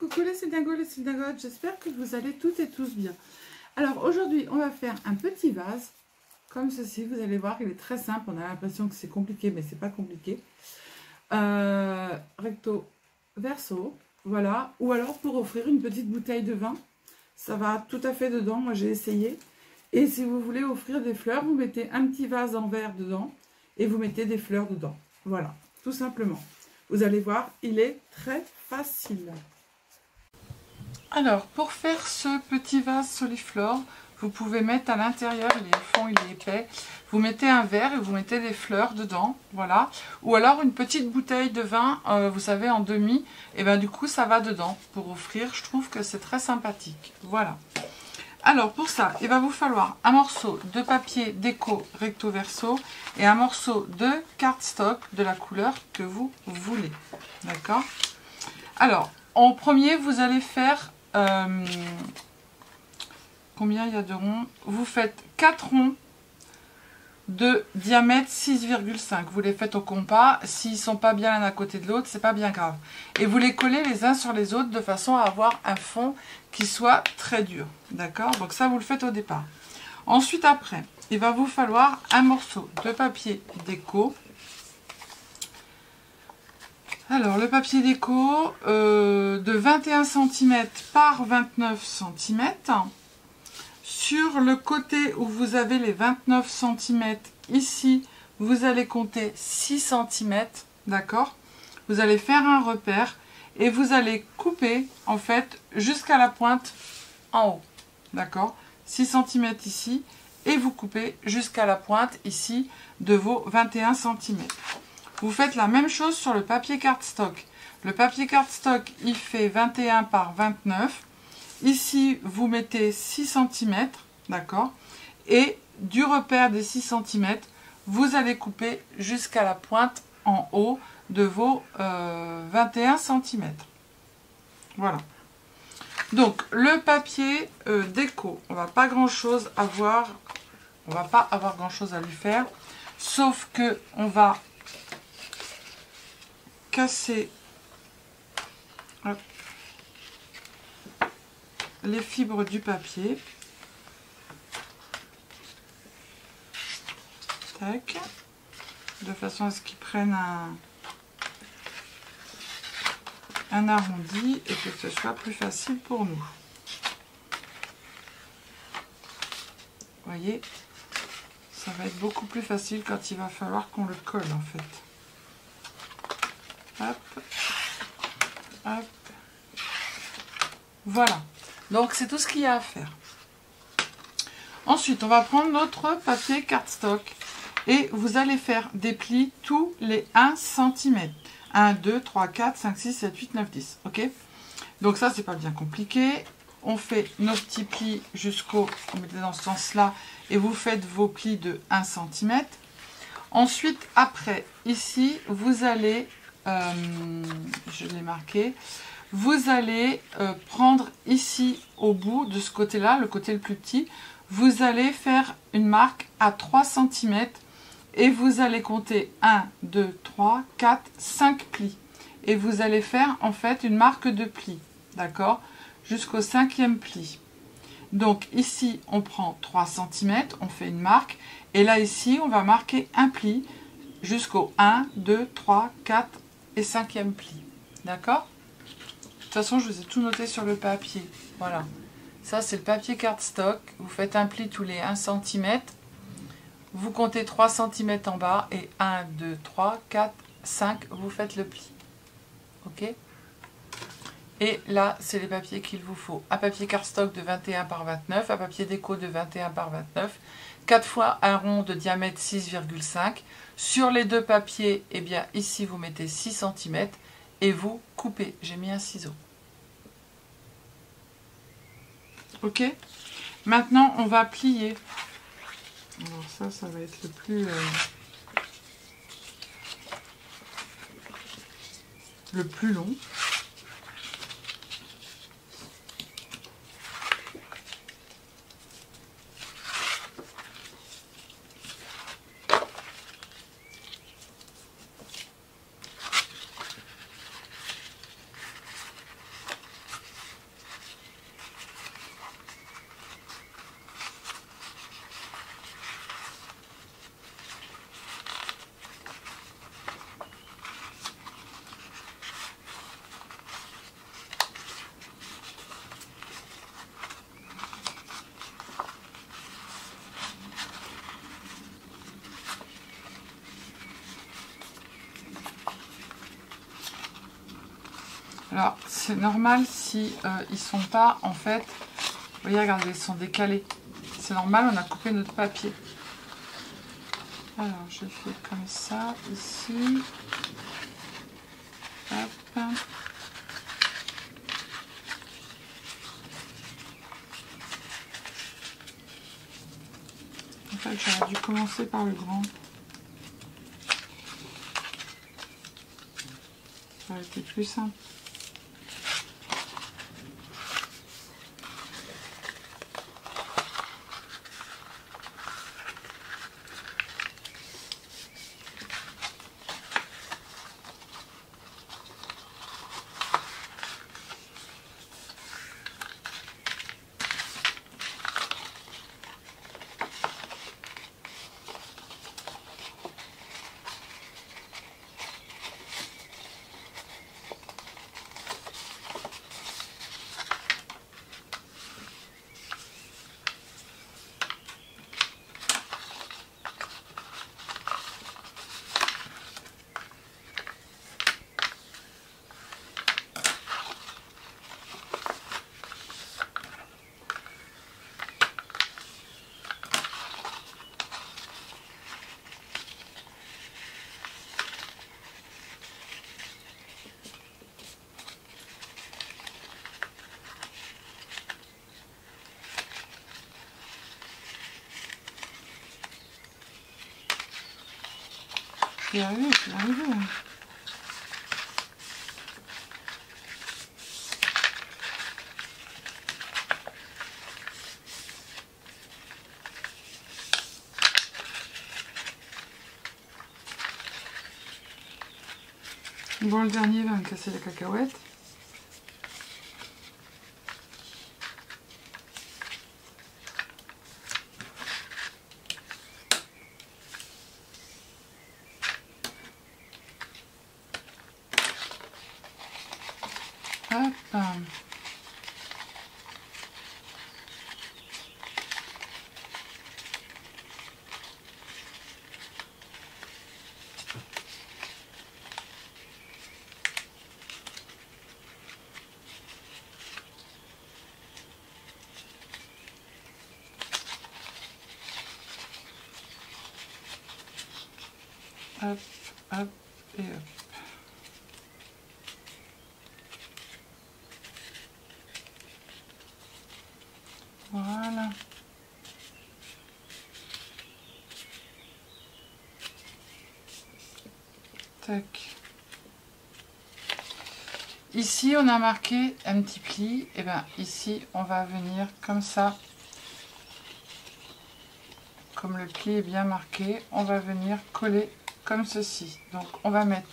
Coucou les Sildingo, les Sildagotes, j'espère que vous allez toutes et tous bien. Alors aujourd'hui, on va faire un petit vase, comme ceci, vous allez voir, il est très simple, on a l'impression que c'est compliqué, mais c'est pas compliqué. Recto, verso, voilà, ou alors pour offrir une petite bouteille de vin, ça va tout à fait dedans, moi j'ai essayé. Et si vous voulez offrir des fleurs, vous mettez un petit vase en verre dedans, et vous mettez des fleurs dedans, voilà, tout simplement. Vous allez voir, il est très facile. Alors, pour faire ce petit vase soliflore, vous pouvez mettre à l'intérieur, le fond il est épais, vous mettez un verre et vous mettez des fleurs dedans, voilà. Ou alors une petite bouteille de vin, vous savez, en demi, et bien du coup ça va dedans pour offrir, je trouve que c'est très sympathique, voilà. Alors pour ça, il va vous falloir un morceau de papier déco recto verso et un morceau de cardstock de la couleur que vous voulez, d'accord. Alors, en premier, vous allez faire... combien il y a de ronds? Vous faites 4 ronds de diamètre 6,5. Vous les faites au compas. S'ils ne sont pas bien l'un à côté de l'autre, c'est pas bien grave. Et vous les collez les uns sur les autres de façon à avoir un fond qui soit très dur. D'accord? Donc ça, vous le faites au départ. Ensuite, après, il va vous falloir un morceau de papier déco. Alors, le papier déco de 21 cm par 29 cm. Sur le côté où vous avez les 29 cm, ici, vous allez compter 6 cm, d'accord? Vous allez faire un repère et vous allez couper, en fait, jusqu'à la pointe en haut, d'accord? 6 cm ici, et vous coupez jusqu'à la pointe ici de vos 21 cm. Vous faites la même chose sur le papier cardstock. Le papier cardstock, il fait 21 par 29. Ici, vous mettez 6 cm, d'accord? Et du repère des 6 cm, vous allez couper jusqu'à la pointe en haut de vos 21 cm. Voilà. Donc, le papier déco, on va pas grand-chose avoir. On va pas avoir grand-chose à lui faire. Sauf que on va casser hop, les fibres du papier. Tac. De façon à ce qu'ils prennent un arrondi et que ce soit plus facile pour nous. Vous voyez, ça va être beaucoup plus facile quand il va falloir qu'on le colle en fait. Hop, hop. Voilà. Donc c'est tout ce qu'il y a à faire. Ensuite, on va prendre notre papier cardstock et vous allez faire des plis tous les 1 cm. 1, 2, 3, 4, 5, 6, 7, 8, 9, 10. Ok? Donc ça, c'est pas bien compliqué. On fait nos petits plis jusqu'au... Vous mettez dans ce sens-là et vous faites vos plis de 1 cm. Ensuite, après, ici, vous allez... je l'ai marqué. Vous allez prendre ici au bout de ce côté-là, le côté le plus petit, vous allez faire une marque à 3 cm et vous allez compter 1, 2, 3, 4, 5 plis. Et vous allez faire en fait une marque de pli, d'accord? Jusqu'au 5e pli. Donc ici, on prend 3 cm, on fait une marque. Et là, ici, on va marquer un pli jusqu'au 1, 2, 3, 4 et 5e pli. D'accord? De toute façon, je vous ai tout noté sur le papier. Voilà. Ça, c'est le papier cardstock. Vous faites un pli tous les 1 cm. Vous comptez 3 cm en bas. Et 1, 2, 3, 4, 5. Vous faites le pli. OK? Et là, c'est les papiers qu'il vous faut. Un papier cardstock de 21 par 29. Un papier déco de 21 par 29. 4 fois un rond de diamètre 6,5. Sur les deux papiers, eh bien, ici, vous mettez 6 cm. Et vous coupez. J'ai mis un ciseau. Ok? Maintenant, on va plier. Alors ça va être le plus long. Alors, c'est normal si ils sont pas, en fait, vous voyez, regardez, ils sont décalés. C'est normal, on a coupé notre papier. Alors, je fais comme ça, ici. Hop. En fait, j'aurais dû commencer par le grand. Ça aurait été plus simple. Je vais arriver, je vais arriver. Bon, le dernier va me casser la cacahuète. Hop. Hop, hop et hop. Voilà. Tac. Ici, on a marqué un petit pli. Et bien, ici, on va venir comme ça. Comme le pli est bien marqué, on va venir coller comme ceci. Donc, on va mettre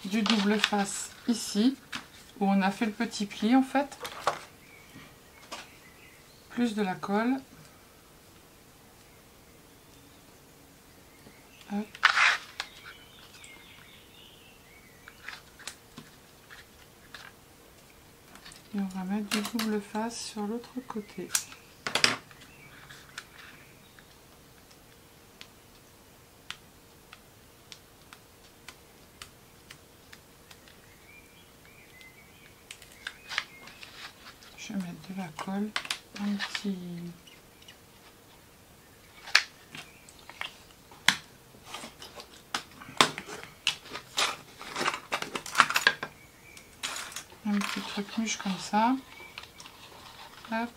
du double face ici, où on a fait le petit pli, en fait. Plus de la colle. Hop. Et on va mettre du double face sur l'autre côté. Je vais mettre de la colle, un petit... un petit truc mûche comme ça. Hop.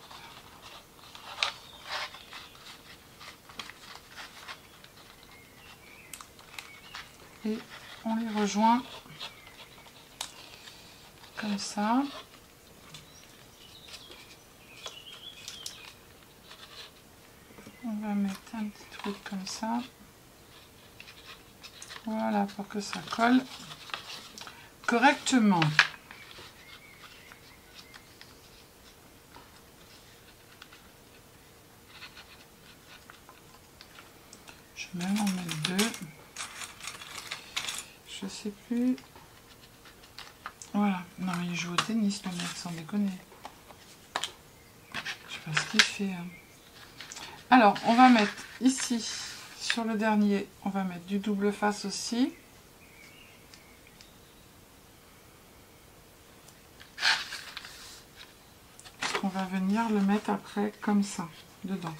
Et on les rejoint comme ça. On va mettre un petit truc comme ça. Voilà, pour que ça colle correctement. Je vais même en mettre deux. Je sais plus. Voilà. Non, mais il joue au tennis, le mec, sans déconner. Je sais pas ce qu'il fait. Hein. Alors, on va mettre ici, sur le dernier, on va mettre du double face aussi. on va venir le mettre après comme ça, dedans.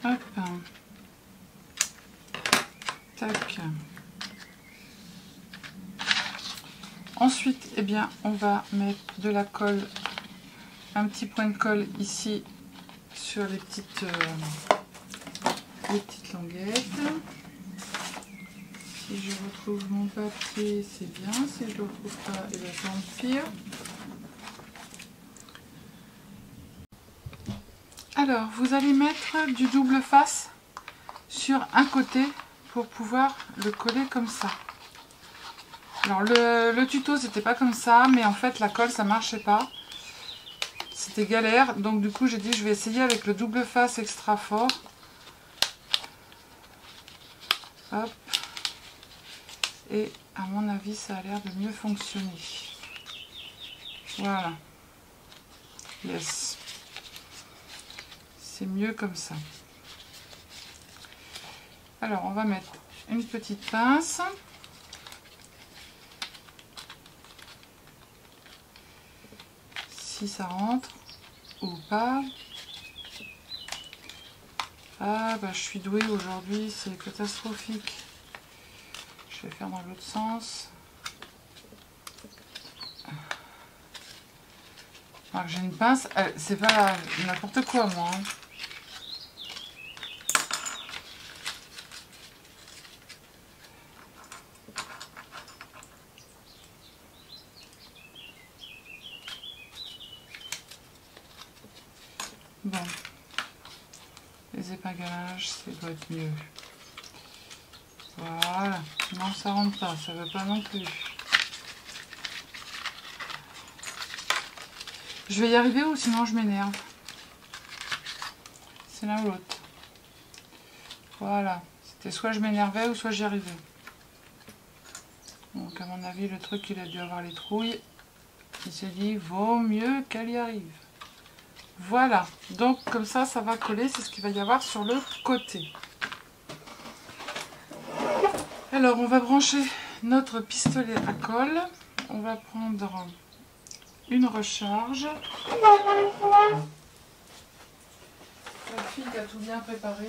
Hop. Tac. Ensuite, eh bien, on va mettre de la colle, un petit point de colle ici sur les petites languettes. Si je retrouve mon papier, c'est bien. Si je ne le retrouve pas, eh bien, c'est en pire. Alors, vous allez mettre du double face sur un côté pour pouvoir le coller comme ça. Alors, le tuto, c'était pas comme ça, mais en fait, la colle, ça marchait pas. C'était galère, donc du coup, j'ai dit, je vais essayer avec le double face extra fort. Hop. Et à mon avis, ça a l'air de mieux fonctionner. Voilà. Yes. C'est mieux comme ça. Alors, on va mettre une petite pince. Si ça rentre ou pas. Ah, bah, je suis douée aujourd'hui, c'est catastrophique. Je vais faire dans l'autre sens. Alors, j'ai une pince, c'est pas n'importe quoi, moi. Hein. Bon, les épinglages, ça doit être mieux. Voilà, non ça rentre pas, ça veut pas non plus. Je vais y arriver ou sinon je m'énerve. C'est l'un ou l'autre. Voilà, c'était soit je m'énervais ou soit j'y arrivais. Donc à mon avis le truc il a dû avoir les trouilles. Il s'est dit vaut mieux qu'elle y arrive. Voilà, donc comme ça, ça va coller, c'est ce qu'il va y avoir sur le côté. Alors, on va brancher notre pistolet à colle. On va prendre une recharge. La fille a tout bien préparé.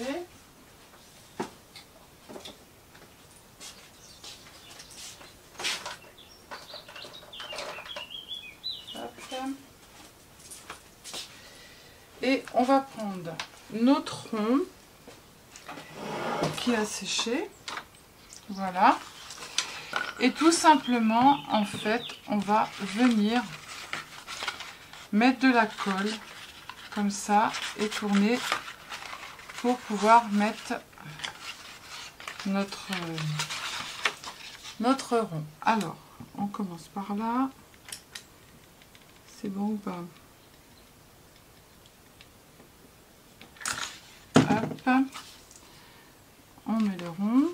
Et on va prendre notre rond qui a séché. Voilà. Et tout simplement, en fait, on va venir mettre de la colle comme ça et tourner pour pouvoir mettre notre rond. Alors, on commence par là. C'est bon ou pas? Hop. On met le rond.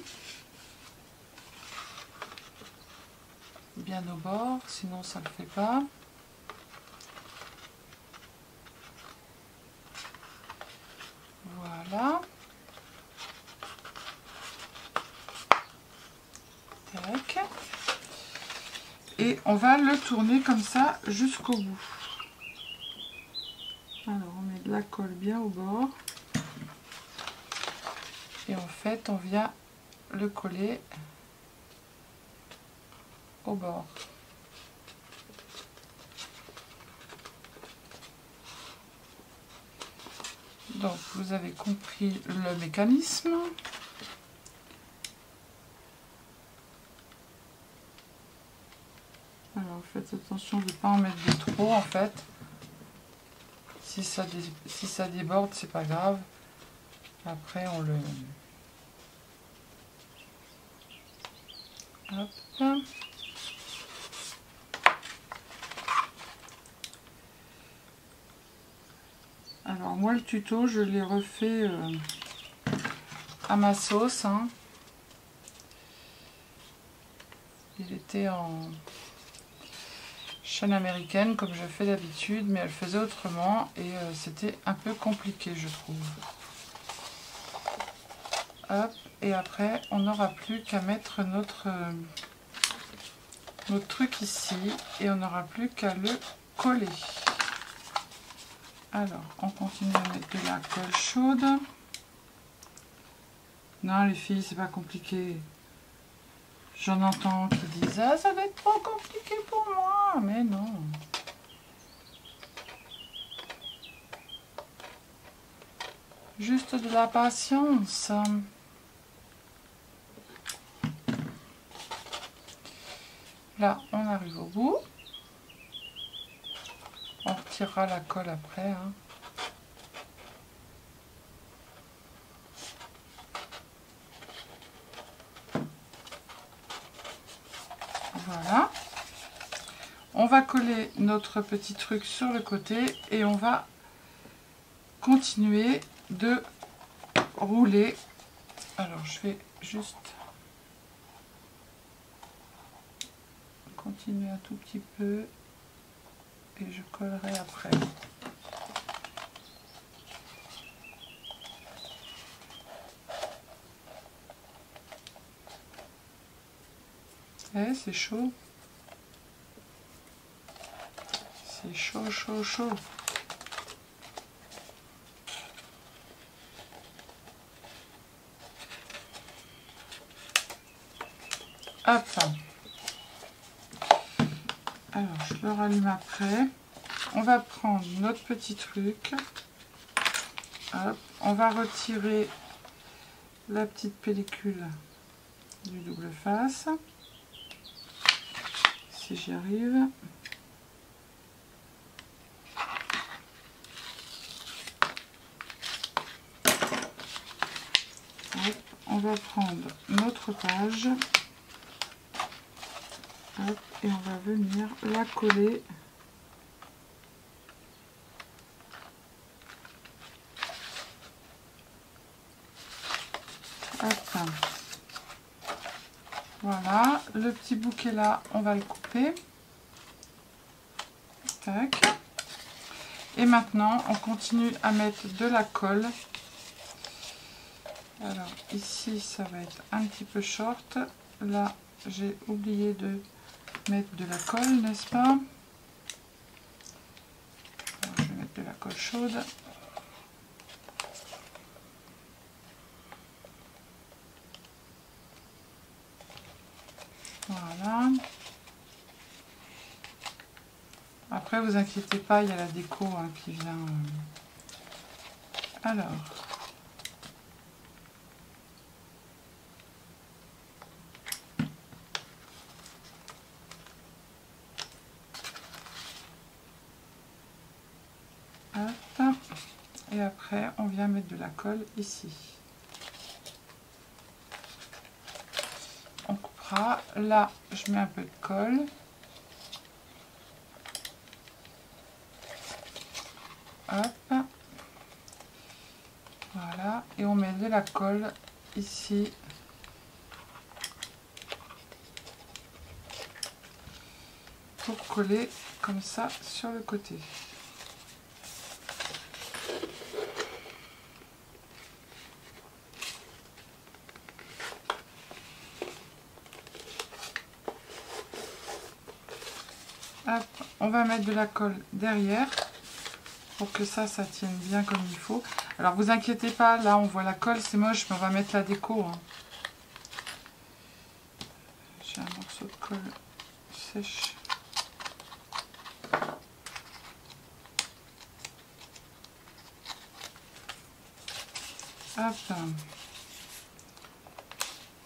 Bien au bord, sinon ça ne le fait pas. Voilà. Tac. Et on va le tourner comme ça jusqu'au bout. Alors on met de la colle bien au bord. Et en fait on vient le coller au bord. Donc vous avez compris le mécanisme. Alors faites attention de ne pas en mettre de trop en fait. Si ça déborde, c'est pas grave. Après on le... Hop. Alors moi le tuto je l'ai refait à ma sauce. Hein. Il était chaîne américaine comme je fais d'habitude, mais elle faisait autrement et c'était un peu compliqué, je trouve. Hop, et après on n'aura plus qu'à mettre notre truc ici et on n'aura plus qu'à le coller. Alors on continue à mettre de la colle chaude. Non les filles, c'est pas compliqué. J'en entends qui disent ah ça va être trop compliqué pour moi, mais non. Juste de la patience. Là, on arrive au bout. On retirera la colle après. Hein. Voilà. On va coller notre petit truc sur le côté et on va continuer de rouler. Alors, je vais juste continuer un tout petit peu et je collerai après. Eh, c'est chaud. C'est chaud, chaud, chaud. Hop. Alors, je le rallume après. On va prendre notre petit truc. Hop. On va retirer la petite pellicule du double face. Si j'y arrive. Hop. On va prendre notre page. Hop, et on va venir la coller hop. Voilà, le petit bouquet là, on va le couper. Tac. Et maintenant, on continue à mettre de la colle. Alors, ici, ça va être un petit peu short. Là, j'ai oublié de mettre de la colle, n'est-ce pas? Alors, je vais mettre de la colle chaude. Voilà. Après, vous inquiétez pas, il y a la déco hein, qui vient. Alors. Hop. Et après, on vient mettre de la colle ici. On coupera. Là, je mets un peu de colle. Hop. Voilà. Et on met de la colle ici. Pour coller comme ça sur le côté. Hop, on va mettre de la colle derrière pour que ça tienne bien comme il faut. Alors vous inquiétez pas, là on voit la colle, c'est moche, mais on va mettre la déco. Hein. J'ai un morceau de colle sèche. Hop.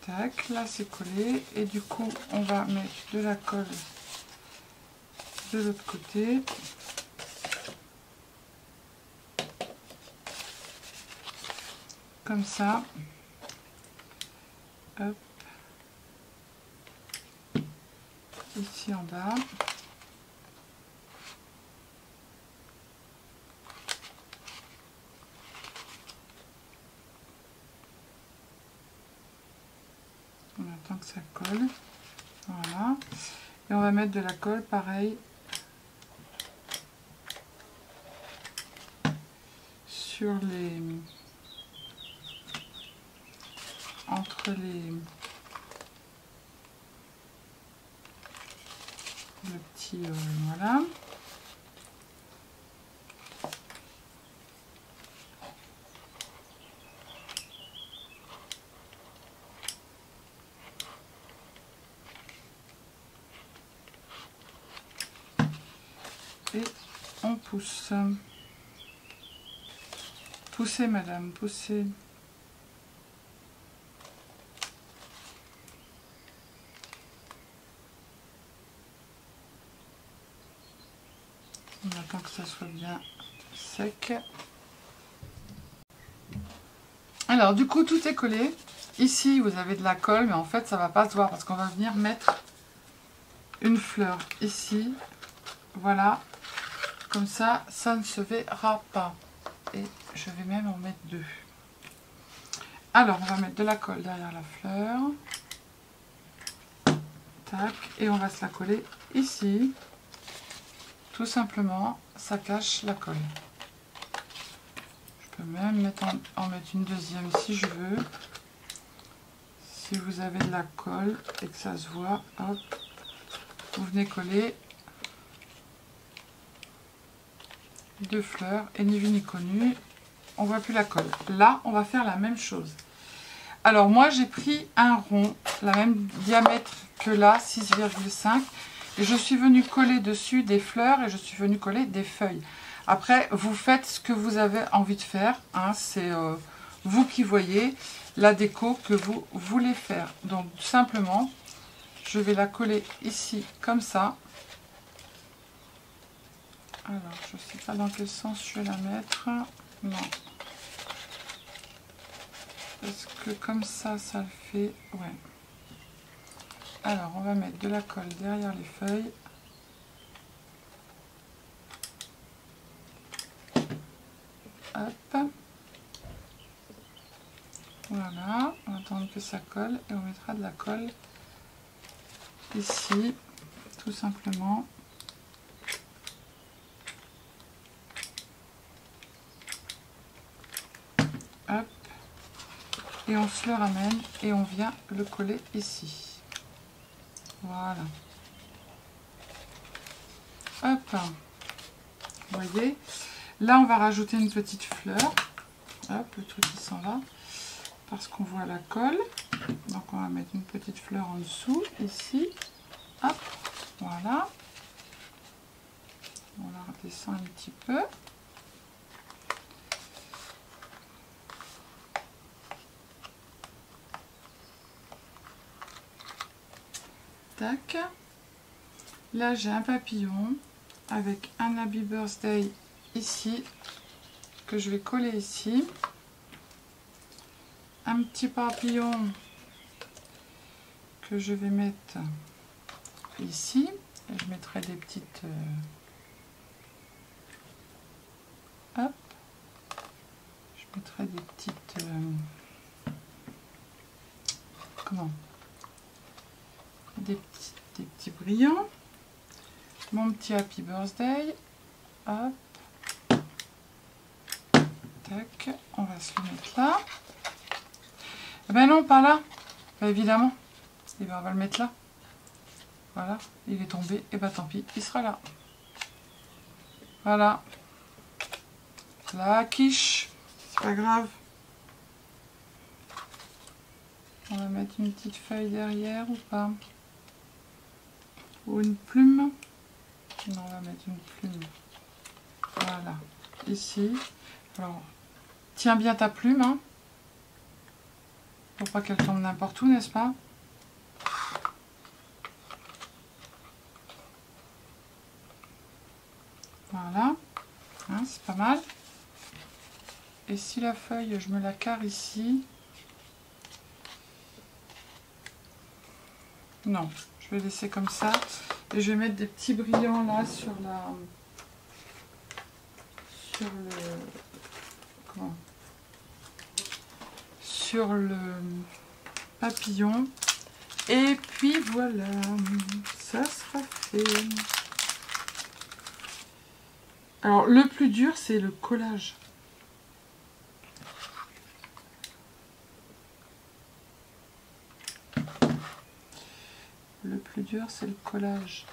Tac, là c'est collé. Et du coup, on va mettre de la colle de l'autre côté. Comme ça. Hop. Ici en bas. On attend que ça colle. Voilà. Et on va mettre de la colle pareil sur les... entre les... le petit... voilà. Et on pousse. Poussez, madame, poussez. On attend que ça soit bien sec. Alors, du coup, tout est collé. Ici, vous avez de la colle, mais en fait, ça va pas se voir parce qu'on va venir mettre une fleur ici. Voilà. Comme ça, ça ne se verra pas. Et je vais même en mettre deux. Alors, on va mettre de la colle derrière la fleur. Tac. Et on va se la coller ici. Tout simplement, ça cache la colle. Je peux même en mettre une deuxième si je veux. Si vous avez de la colle et que ça se voit, hop, vous venez coller deux fleurs et ni vu ni connu, on voit plus la colle. Là, on va faire la même chose. Alors moi, j'ai pris un rond, la même diamètre que là, 6,5, et je suis venue coller dessus des fleurs et je suis venue coller des feuilles. Après, vous faites ce que vous avez envie de faire, hein, c'est vous qui voyez la déco que vous voulez faire. Donc simplement, je vais la coller ici comme ça. Alors, je ne sais pas dans quel sens je vais la mettre. Non. Parce que comme ça, ça le fait. Ouais. Alors, on va mettre de la colle derrière les feuilles. Hop. Voilà. On va attendre que ça colle et on mettra de la colle ici, tout simplement. Hop. Et on se le ramène et on vient le coller ici. Voilà. Hop. Vous voyez. Là, on va rajouter une petite fleur. Hop, le truc qui s'en va. Parce qu'on voit la colle. Donc, on va mettre une petite fleur en dessous, ici. Hop. Voilà. On la redescend un petit peu. Tac. Là, j'ai un papillon avec un Happy Birthday ici que je vais coller ici. Un petit papillon que je vais mettre ici. Et je mettrai des petites... hop. Je mettrai des petites... comment? Des petits brillants. Mon petit Happy Birthday. Hop. Tac. On va se le mettre là. Eh ben non, pas là. Ben évidemment. Et ben on va le mettre là. Voilà. Il est tombé. Et ben tant pis. Il sera là. Voilà. La quiche. C'est pas grave. On va mettre une petite feuille derrière ou pas? Ou une plume? Non, on va mettre une plume. Voilà. Ici. Alors, tiens bien ta plume, hein. Pour pas qu'elle tombe n'importe où, n'est-ce pas? Voilà. Hein, c'est pas mal. Et si la feuille, je me la carre ici. Non, je vais laisser comme ça. Et je vais mettre des petits brillants là sur la... sur le... comment? Sur le papillon. Et puis voilà, ça sera fait. Alors le plus dur, c'est le collage. dur, c'est le collage.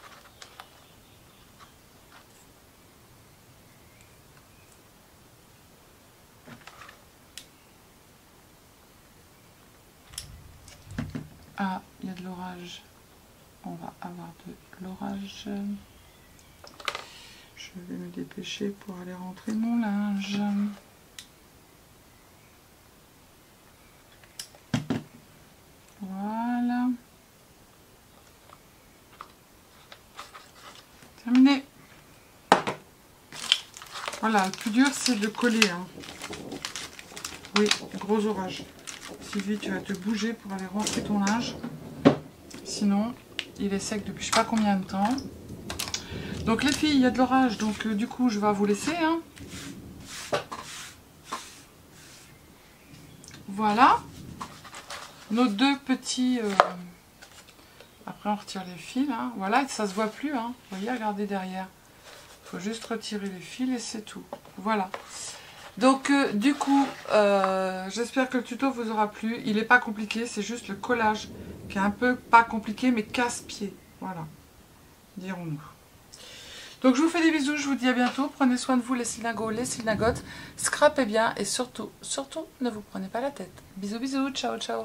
Ah, il y a de l'orage. On va avoir de l'orage. Je vais me dépêcher pour aller rentrer mon linge. Voilà. Terminé. Voilà, le plus dur c'est de coller. Hein. Oui, gros orage. Sylvie, tu vas te bouger pour aller rentrer ton linge. Sinon, il est sec depuis je sais pas combien de temps. Donc les filles, il y a de l'orage, donc du coup je vais vous laisser. Hein. Voilà. Nos deux petits... Après on retire les fils. Hein. Voilà, ça se voit plus. Hein. Vous voyez, regardez derrière. Il faut juste retirer les fils et c'est tout. Voilà. Donc du coup, j'espère que le tuto vous aura plu. Il n'est pas compliqué, c'est juste le collage qui est un peu pas compliqué mais casse-pied. Voilà, dirons-nous. Donc je vous fais des bisous, je vous dis à bientôt. Prenez soin de vous les synagos, les synagotes. Scrapez bien et surtout, surtout, ne vous prenez pas la tête. Bisous, bisous, ciao, ciao.